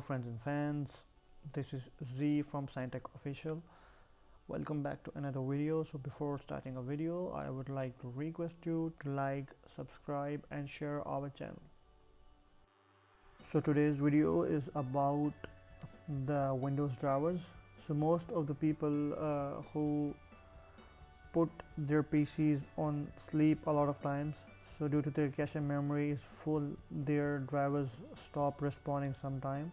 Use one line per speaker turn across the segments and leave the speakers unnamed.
friends and fans, this is Z from Sain Official. Welcome back to another video. So before starting a video, I would like to request you to like, subscribe and share our channel. So today's video is about the Windows drivers. So most of the people who put their PCs on sleep a lot of times, so due to their cache memory is full, their drivers stop responding sometime.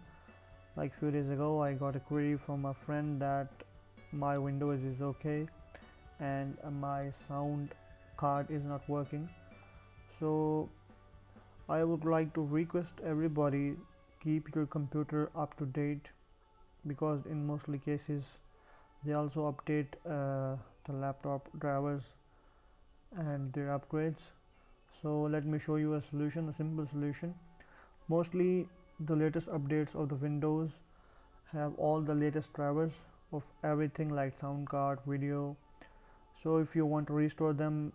Like few days ago I got a query from a friend that my Windows is okay and my sound card is not working. So I would like to request everybody, keep your computer up to date, because in mostly cases they also update the laptop drivers and their upgrades. So let me show you a solution, a simple solution. Mostly the latest updates of the Windows have all the latest drivers of everything like sound card, video. So if you want to restore them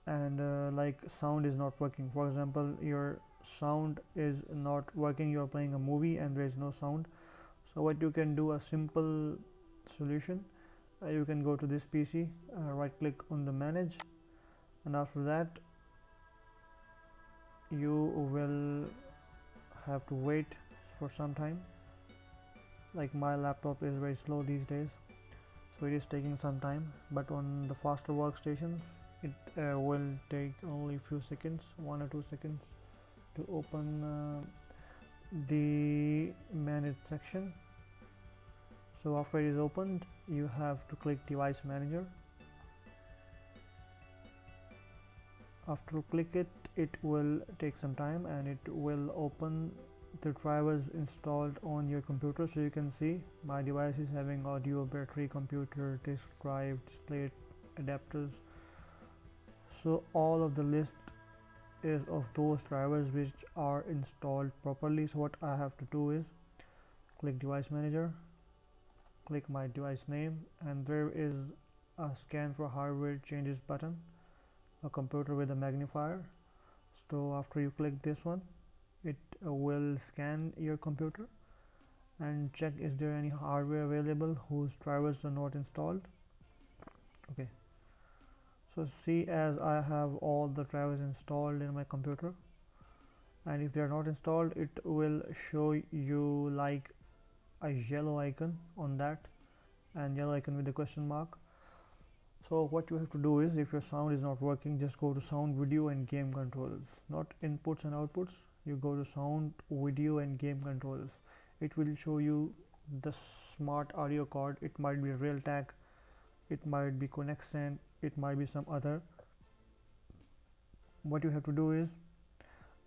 and like sound is not working, for example your sound is not working, you're playing a movie and there is no sound, so what you can do, a simple solution, you can go to this PC, right click on the manage, and after that you will have to wait for some time. Like my laptop is very slow these days, so it is taking some time, but on the faster workstations it will take only few seconds, 1 or 2 seconds to open the manage section. So after it is opened, you have to click device manager. After you click it, it will take some time and it will open the drivers installed on your computer. So you can see my device is having audio, battery, computer, disk drive, display, adapters. So all of the list is of those drivers which are installed properly. So what I have to do is click device manager, click my device name, and there is a scan for hardware changes button, a computer with a magnifier. So after you click this one, it will scan your computer and check is there any hardware available whose drivers are not installed. Okay, so see, as I have all the drivers installed in my computer, and if they are not installed it will show you like a yellow icon on that and yellow icon with the question mark. So what you have to do is, if your sound is not working, just go to sound, video and game controllers, not inputs and outputs. You go to sound, video and game controllers. It will show you the smart audio card. It might be Realtek, it might be Connexent, it might be some other. What you have to do is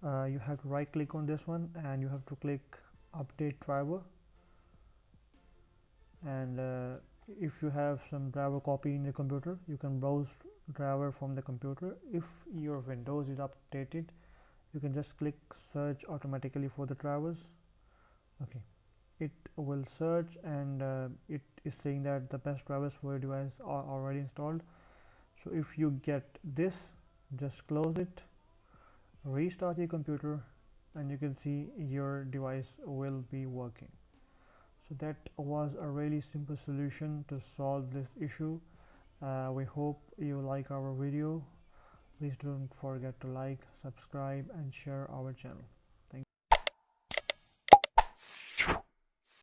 you have to right click on this one and you have to click update driver, and if you have some driver copy in your computer, you can browse driver from the computer. If your Windows is updated, you can just click search automatically for the drivers. Okay, it will search and it is saying that the best drivers for your device are already installed. So if you get this, just close it, restart your computer, and you can see your device will be working. So that was a really simple solution to solve this issue. We hope you like our video. Please don't forget to like, subscribe and share our channel.